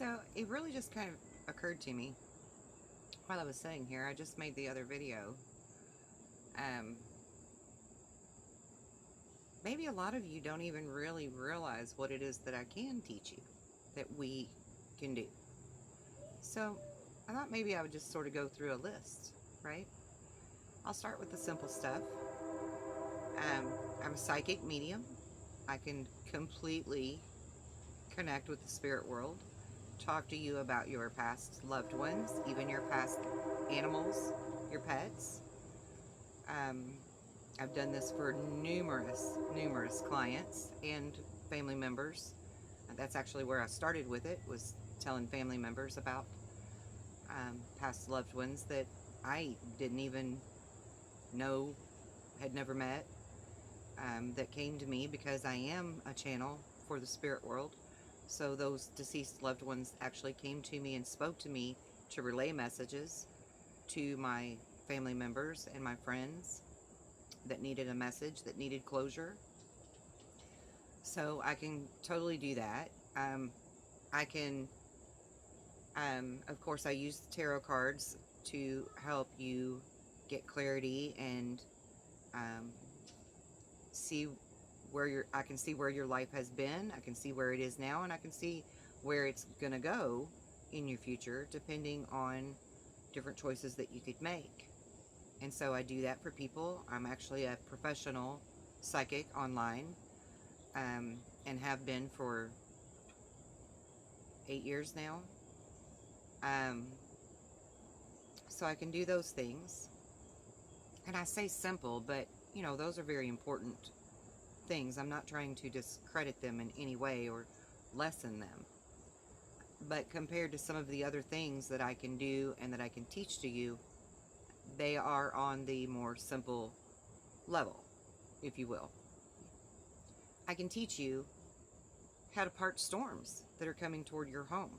So it really just kind of occurred to me while I was sitting here. I just made the other video. Um, Maybe a lot of you don't even really realize what it is that I can teach you, that we can do. So I thought maybe I would just sort of go through a list, right? I'll start with the simple stuff. I'm a psychic medium. I can completely connect with the spirit world, talk to you about your past loved ones, even your past animals, your pets. Um, I've done this for numerous clients and family members. That's actually where I started with it, was telling family members about past loved ones that I didn't even know, had never met, that came to me because I am a channel for the spirit world. So those deceased loved ones actually came to me and spoke to me to relay messages to my family members and my friends that needed a message, that needed closure. So I can totally do that. I can, of course, I use tarot cards to help you get clarity and see where I can see where your life has been, I can see where it is now, and I can see where it's going to go in your future, depending on different choices that you could make. And so I do that for people. I'm actually a professional psychic online, and have been for 8 years now. So I can do those things. And I say simple, but you know, those are very important things. I'm not trying to discredit them in any way or lessen them. But compared to some of the other things that I can do and that I can teach to you, they are on the more simple level, if you will. I can teach you how to part storms that are coming toward your home,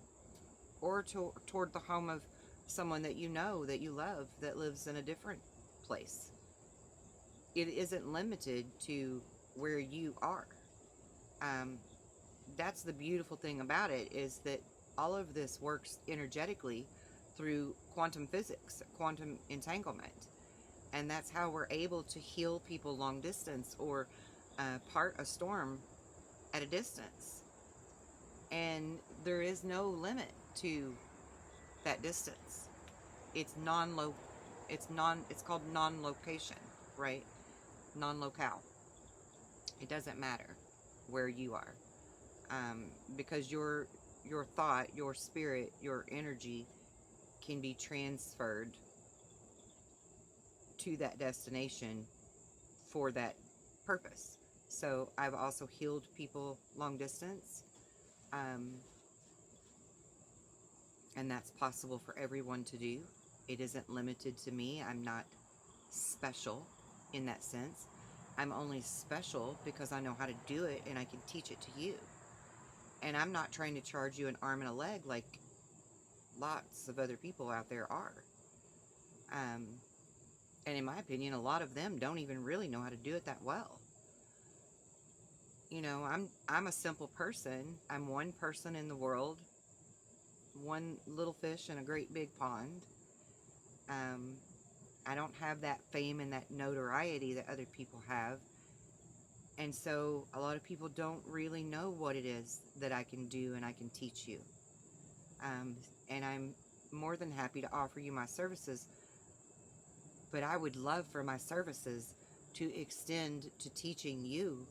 or toward the home of someone that you know, that you love, that lives in a different place. It isn't limited to where you are. That's the beautiful thing about it, is that all of this works energetically through quantum physics, quantum entanglement. And that's how we're able to heal people long distance, or part a storm at a distance. And there is no limit to that distance. It's it's called non-location, right? Non-locale. It doesn't matter where you are, because your thought, your spirit, your energy can be transferred to that destination for that purpose. So I've also healed people long distance, and that's possible for everyone to do. It isn't limited to me. I'm not special in that sense. I'm only special because I know how to do it and I can teach it to you. And I'm not trying to charge you an arm and a leg like lots of other people out there are. And in my opinion, a lot of them don't even really know how to do it that well. You know, I'm a simple person. I'm one person in the world, one little fish in a great big pond. I don't have that fame and that notoriety that other people have. And so a lot of people don't really know what it is that I can do and I can teach you. And I'm more than happy to offer you my services. But I would love for my services to extend to teaching you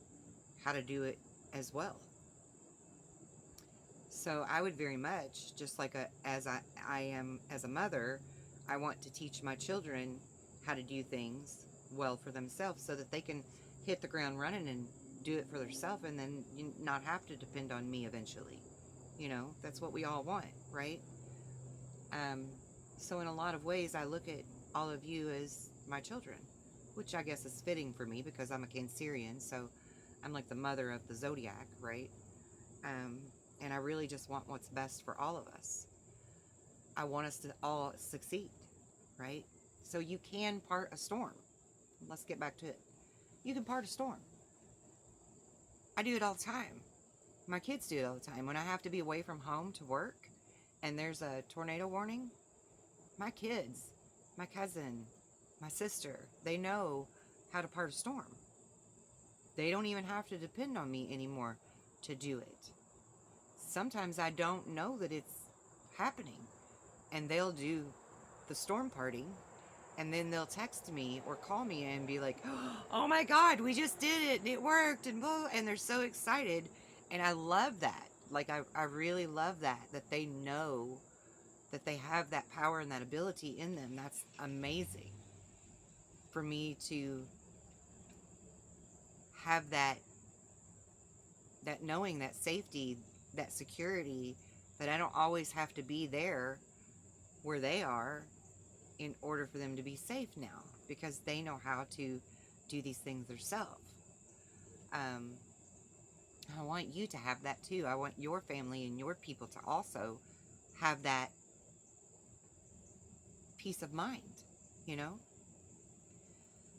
how to do it as well. So I would very much, just like as I am as a mother, I want to teach my children how to do things well for themselves, so that they can hit the ground running and do it for themselves, and then not have to depend on me eventually. You know, that's what we all want, right? So in a lot of ways, I look at all of you as my children, which I guess is fitting for me because I'm a Cancerian, so I'm like the mother of the zodiac, right? And I really just want what's best for all of us. I want us to all succeed, right? So you can part a storm. Let's get back to it. You can part a storm. I do it all the time. My kids do it all the time. When I have to be away from home to work, and there's a tornado warning, my kids, my cousin, my sister, they know how to part a storm. They don't even have to depend on me anymore to do it. Sometimes I don't know that it's happening, and they'll do the storm parting, and then they'll text me or call me and be like, oh my God, we just did it and it worked, and blah, and they're so excited. And I love that. Like, I really love that they know that they have that power and that ability in them. That's amazing for me to have that knowing, that safety, that security, that I don't always have to be there where they are in order for them to be safe now, because they know how to do these things themselves. I want you to have that too. I want your family and your people to also have that peace of mind, you know?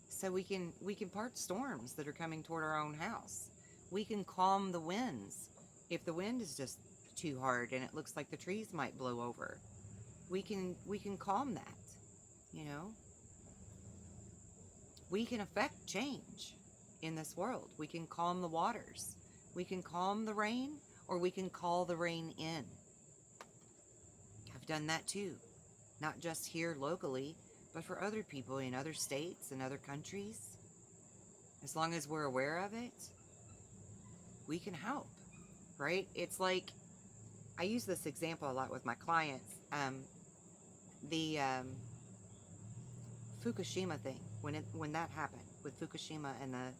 So we can part storms that are coming toward our own house. We can calm the winds. If the wind is just too hard and it looks like the trees might blow over, we can calm that, you know? We can affect change in this world. We can calm the waters. We can calm the rain, or we can call the rain in. I've done that too. Not just here locally, but for other people in other states and other countries. As long as we're aware of it, we can help, right? It's like, I use this example a lot with my clients. The Fukushima thing, when that happened with Fukushima and the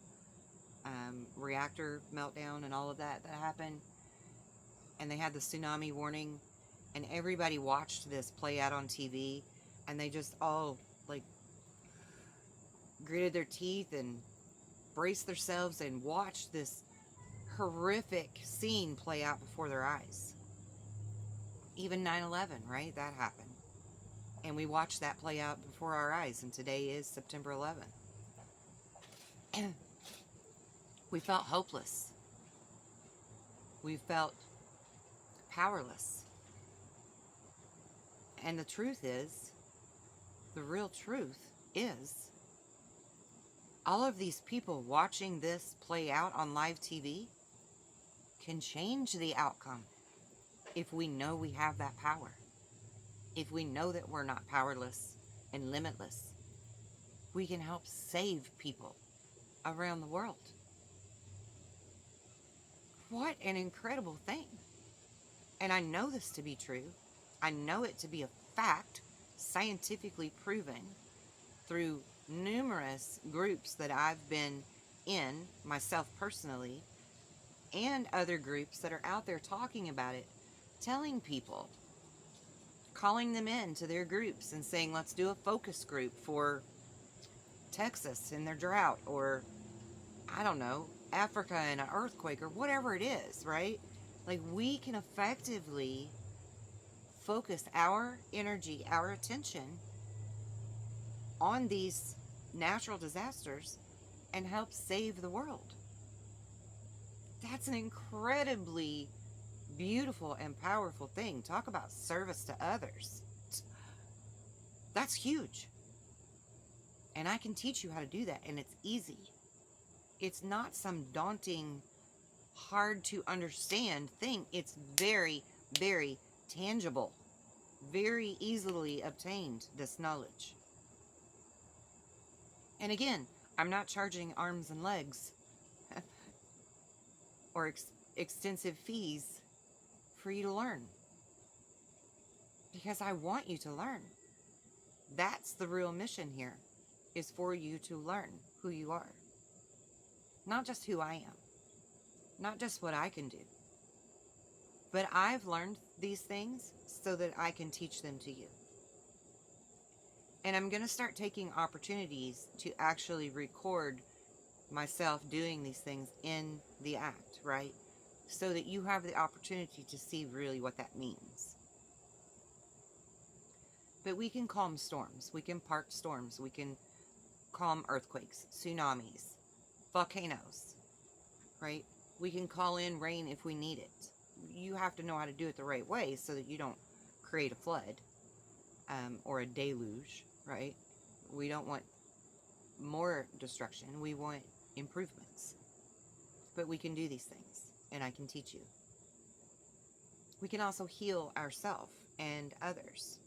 reactor meltdown and all of that happened, and they had the tsunami warning, and everybody watched this play out on TV, and they just all like gritted their teeth and braced themselves and watched this horrific scene play out before their eyes. Even 9/11, right? That happened. And we watched that play out before our eyes, and today is September 11th. We felt hopeless. We felt powerless. And the truth is, the real truth is, all of these people watching this play out on live TV can change the outcome if we know we have that power. If we know that we're not powerless and limitless, we can help save people around the world. What an incredible thing. And I know this to be true. I know it to be a fact, scientifically proven through numerous groups that I've been in, myself personally, and other groups that are out there talking about it, telling people, calling them in to their groups and saying, let's do a focus group for Texas and their drought, or I don't know, Africa and an earthquake, or whatever it is, right? Like, we can effectively focus our energy, our attention on these natural disasters and help save the world. That's an incredibly beautiful and powerful thing. Talk about service to others. That's huge. And I can teach you how to do that, and it's easy. It's not some daunting, hard to understand thing. It's very, very tangible, very easily obtained, this knowledge. And again, I'm not charging arms and legs or extensive fees for you to learn, because I want you to learn. That's the real mission here, is for you to learn who you are. Not just who I am, not just what I can do, but I've learned these things so that I can teach them to you. And I'm going to start taking opportunities to actually record myself doing these things in the act, right? So that you have the opportunity to see really what that means. But we can calm storms. We can part storms. We can calm earthquakes, tsunamis, volcanoes, right? We can call in rain if we need it. You have to know how to do it the right way so that you don't create a flood or a deluge, right? We don't want more destruction. We want improvements. But we can do these things, and I can teach you. We can also heal ourselves and others.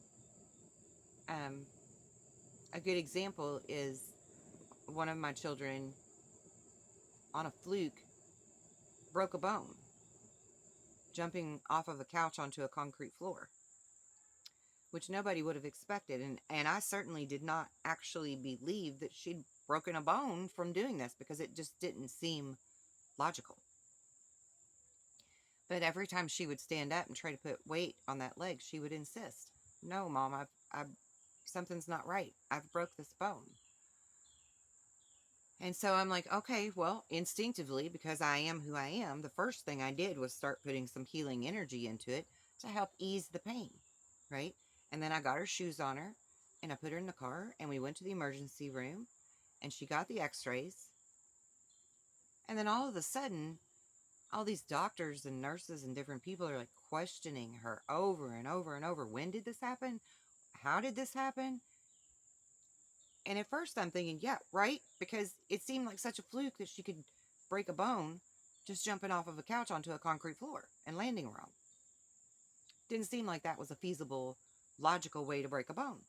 A good example is one of my children, on a fluke, broke a bone jumping off of a couch onto a concrete floor, which nobody would have expected. And I certainly did not actually believe that she'd broken a bone from doing this, because it just didn't seem logical. But every time she would stand up and try to put weight on that leg, she would insist, "No, Mom, something's not right. I've broke this bone." And so I'm like, okay, well, instinctively, because I am who I am, the first thing I did was start putting some healing energy into it to help ease the pain, right? And then I got her shoes on her, and I put her in the car, and we went to the emergency room, and she got the x-rays. And then all of a sudden, all these doctors and nurses and different people are like questioning her over and over and over. When did this happen? How did this happen? And at first I'm thinking, yeah, right? Because it seemed like such a fluke that she could break a bone just jumping off of a couch onto a concrete floor and landing wrong. Didn't seem like that was a feasible, logical way to break a bone.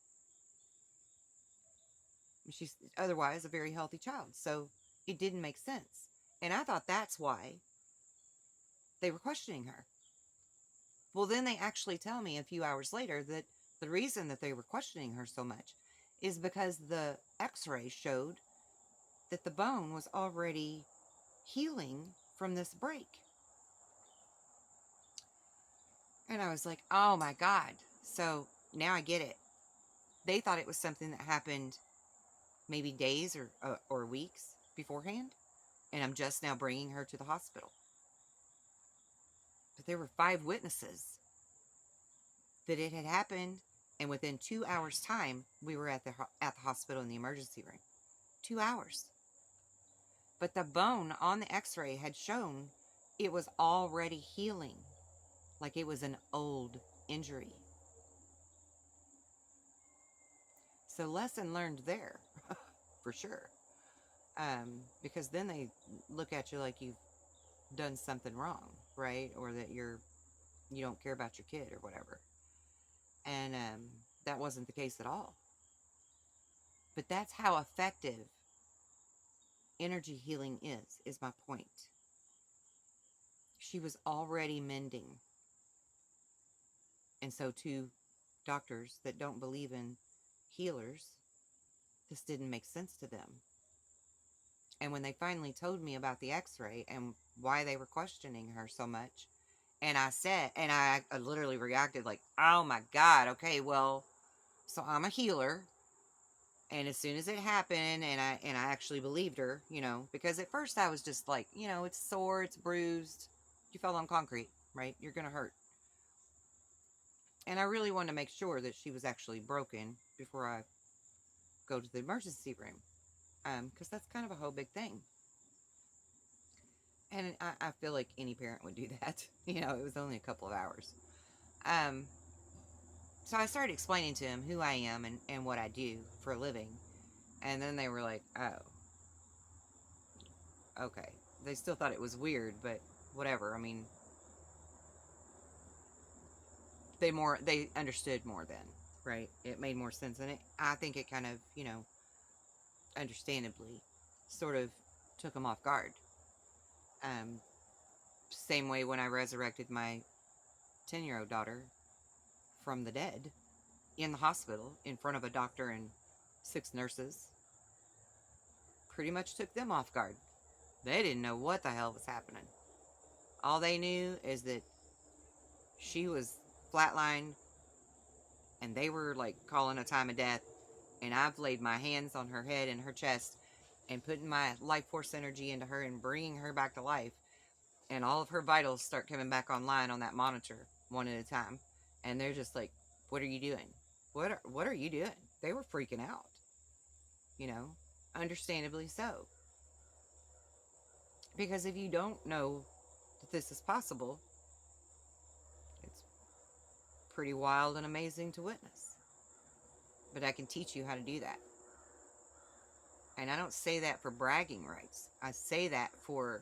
She's otherwise a very healthy child, so it didn't make sense. And I thought that's why they were questioning her. Well, then they actually tell me a few hours later that the reason that they were questioning her so much is because the x-ray showed that the bone was already healing from this break. And I was like, oh my God. So now I get it. They thought it was something that happened maybe days or weeks beforehand, and I'm just now bringing her to the hospital. But there were 5 witnesses that it had happened, and within 2 hours' time, we were at the hospital in the emergency room. 2 hours. But the bone on the x-ray had shown it was already healing, like it was an old injury. So lesson learned there, for sure. Because then they look at you like you've done something wrong, right? Or that you don't care about your kid or whatever. And that wasn't the case at all. But that's how effective energy healing is my point. She was already mending. And so to doctors that don't believe in healers, this didn't make sense to them. And when they finally told me about the x-ray and why they were questioning her so much, and I literally reacted like, oh my God, okay, well, so I'm a healer. And as soon as it happened, and I actually believed her, because at first I was just like, it's sore, it's bruised, you fell on concrete, right? You're going to hurt. And I really wanted to make sure that she was actually broken before I go to the emergency room. Because that's kind of a whole big thing. And I feel like any parent would do that. It was only a couple of hours. So I started explaining to him who I am and what I do for a living. And then they were like, oh, okay. They still thought it was weird, but whatever. I mean, they understood more then, right? It made more sense. And I think it kind of, understandably sort of took them off guard. Same way when I resurrected my 10-year-old daughter from the dead in the hospital in front of a doctor and 6 nurses. Pretty much took them off guard. They didn't know what the hell was happening. All they knew is that she was flatlined and they were like calling a time of death, and I've laid my hands on her head and her chest and putting my life force energy into her and bringing her back to life, and all of her vitals start coming back online on that monitor one at a time, and they're just like, what are you doing? What are you doing? They were freaking out, understandably so. Because if you don't know that this is possible, it's pretty wild and amazing to witness. But I can teach you how to do that. And I don't say that for bragging rights. I say that for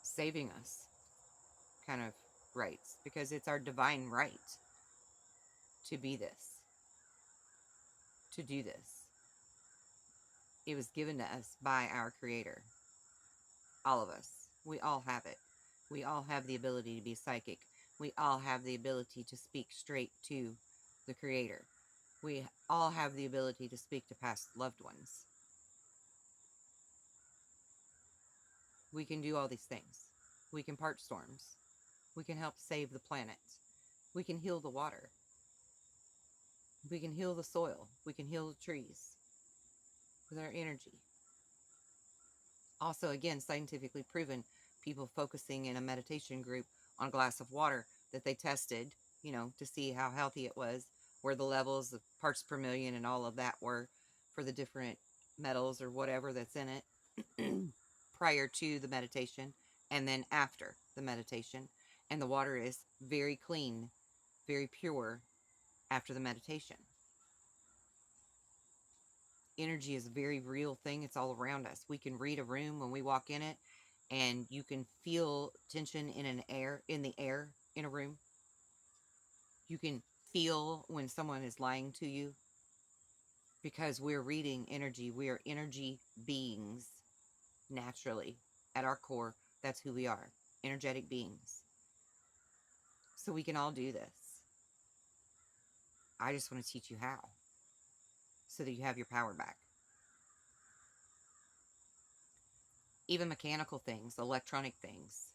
saving us kind of rights, because it's our divine right to be this, to do this. It was given to us by our Creator. All of us. We all have it. We all have the ability to be psychic. We all have the ability to speak straight to the Creator. We all have the ability to speak to past loved ones. We can do all these things. We can part storms. We can help save the planet. We can heal the water. We can heal the soil. We can heal the trees with our energy. Also, again, scientifically proven, people focusing in a meditation group on a glass of water that they tested, to see how healthy it was, where the levels of parts per million and all of that were for the different metals or whatever that's in it prior to the meditation and then after the meditation. And the water is very clean, very pure after the meditation. Energy is a very real thing. It's all around us. We can read a room when we walk in it, and you can feel tension in the air in a room. You can feel when someone is lying to you, because we're reading energy. We are energy beings naturally. At our core, that's who we are, energetic beings. So we can all do this. I just want to teach you how, so that you have your power back. Even mechanical things, electronic things,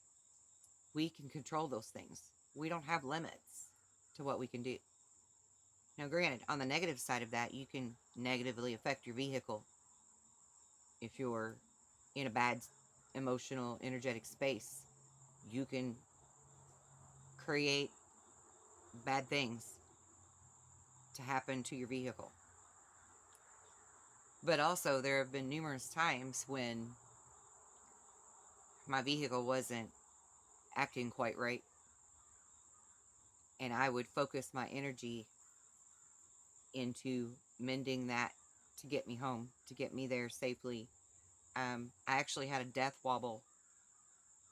we can control those things. We don't have limits to what we can do. Now, granted, on the negative side of that, you can negatively affect your vehicle if you're in a bad emotional, energetic space. You can create bad things to happen to your vehicle. But also, there have been numerous times when my vehicle wasn't acting quite right, and I would focus my energy into mending that to get me home, to get me there safely. I actually had a death wobble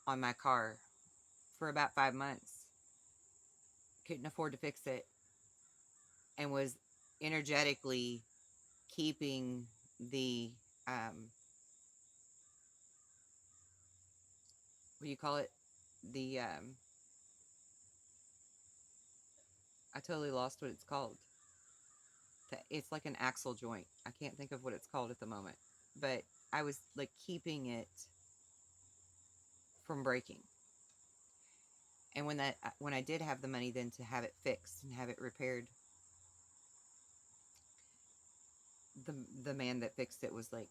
on my car for about 5 months. Couldn't afford to fix it, and was energetically keeping the what do you call it? The I totally lost what it's called. It's like an axle joint. I can't think of what it's called at the moment. But I was like keeping it from breaking. And when I did have the money then to have it fixed and have it repaired, the man that fixed it was like,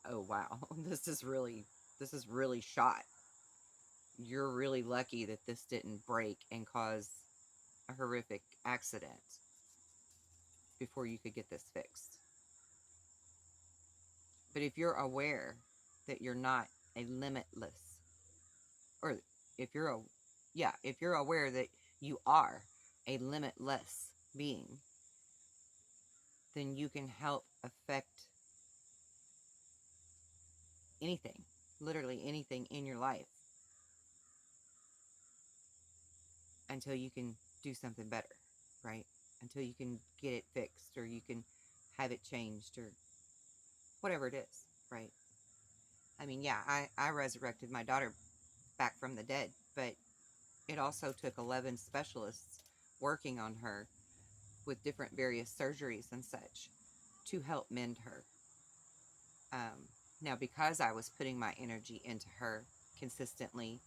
"Oh wow, this is really shot. You're really lucky that this didn't break and cause a horrific accident before you could get this fixed." But if you're aware that you're not a limitless, or if you're aware that you are a limitless being, then you can help affect anything, literally anything in your life, until you can do something better, right? Until you can get it fixed, or you can have it changed, or whatever it is, right? I mean, yeah, I resurrected my daughter back from the dead, but it also took 11 specialists working on her with different various surgeries and such to help mend her. Now, because I was putting my energy into her consistently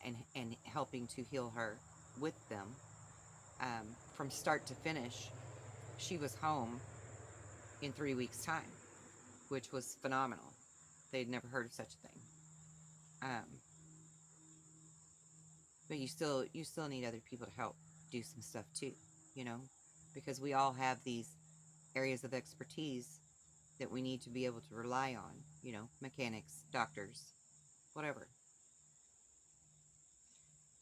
and helping to heal her with them, from start to finish, she was home in 3 weeks' time, which was phenomenal. They'd never heard of such a thing. But you still need other people to help do some stuff too, because we all have these areas of expertise that we need to be able to rely on, mechanics, doctors, whatever.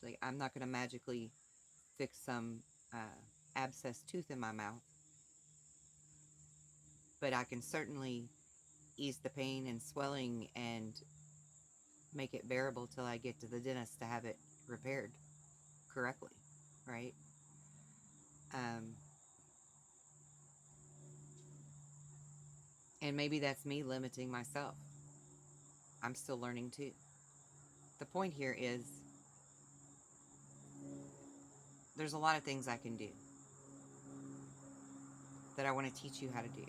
Like, I'm not going to magically fix some abscess tooth in my mouth, but I can certainly ease the pain and swelling and make it bearable till I get to the dentist to have it repaired correctly, right? Um, and maybe that's me limiting myself. I'm still learning too. The point here is there's a lot of things I can do that I want to teach you how to do.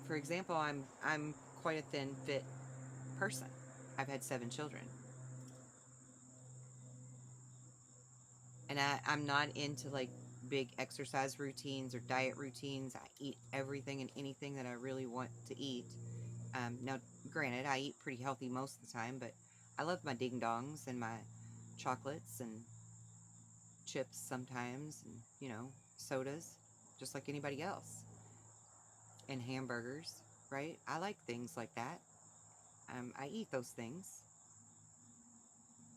For example, I'm quite a thin, fit person. I've had 7 children. And I'm not into like big exercise routines or diet routines. I eat everything and anything that I really want to eat. Now, granted, I eat pretty healthy most of the time, but I love my ding dongs and my chocolates and chips sometimes, and, sodas, just like anybody else, and hamburgers, right? I like things like that. I eat those things,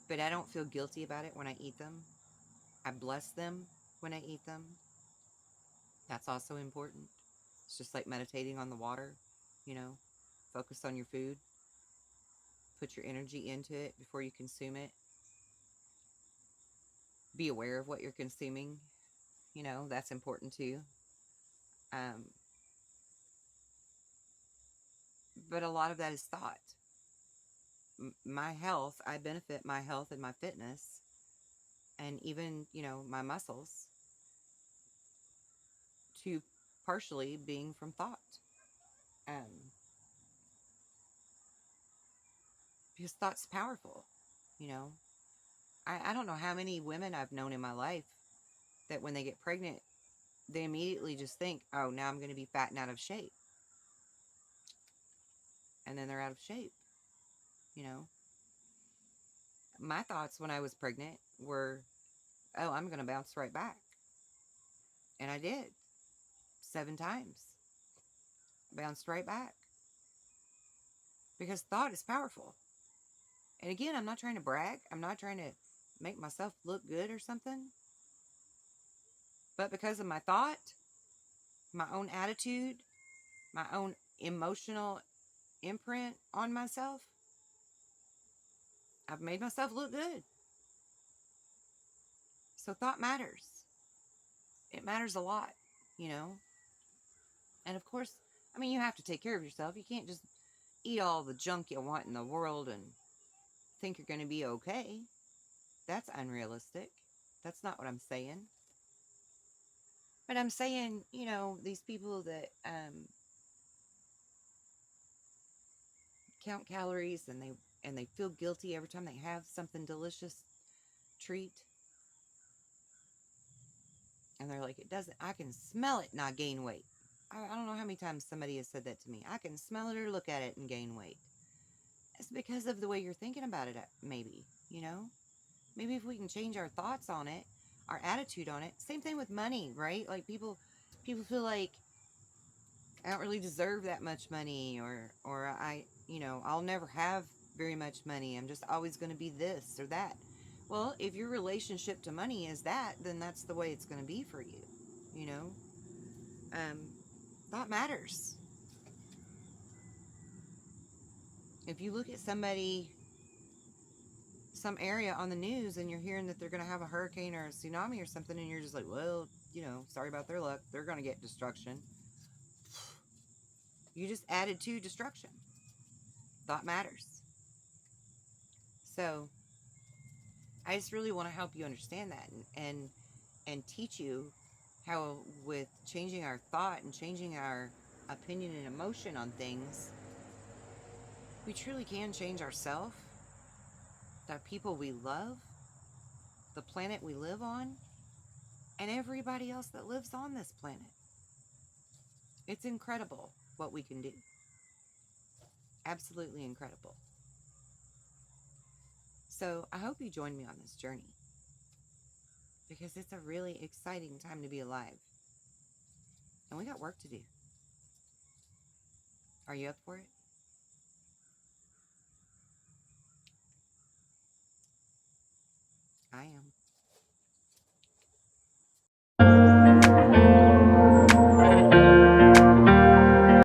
but I don't feel guilty about it when I eat them. I bless them when I eat them. That's also important. It's just like meditating on the water, you know, focus on your food, put your energy into it before you consume it. Be aware of what you're consuming, that's important too. Um, but a lot of that is thought. My health, I benefit my health and my fitness, and even, my muscles, to partially being from thought. Um, because thought's powerful, you know. I don't know how many women I've known in my life that when they get pregnant, they immediately just think, oh, now I'm going to be fat and out of shape. And then they're out of shape, you know. My thoughts when I was pregnant were, oh, I'm going to bounce right back. And I did. 7 times. Bounced right back. Because thought is powerful. And again, I'm not trying to brag. I'm not trying to make myself look good or something. But because of my thought, my own attitude, my own emotional imprint on myself, I've made myself look good. So thought matters. It matters a lot, you know. And of course, you have to take care of yourself. You can't just eat all the junk you want in the world and think you're going to be okay. That's unrealistic. That's not what I'm saying. But I'm saying, these people that count calories and they feel guilty every time they have something delicious treat. And they're like, I can smell it and I gain weight. I don't know how many times somebody has said that to me. I can smell it or look at it and gain weight. It's because of the way you're thinking about it, maybe, Maybe if we can change our thoughts on it, our attitude on it. Same thing with money, right? Like people feel like I don't really deserve that much money, or I'll never have very much money. I'm just always going to be this or that. Well, if your relationship to money is that, then that's the way it's going to be for you, you know? Thought matters. If you look at somebody, some area on the news, and you're hearing that they're going to have a hurricane or a tsunami or something, and you're just like, well, sorry about their luck. They're going to get destruction. You just added to destruction. Thought matters. So I just really want to help you understand that and teach you how, with changing our thought and changing our opinion and emotion on things, we truly can change ourselves, the people we love, the planet we live on, and everybody else that lives on this planet. It's incredible what we can do. Absolutely incredible. So I hope you join me on this journey, because it's a really exciting time to be alive. And we got work to do. Are you up for it? I am.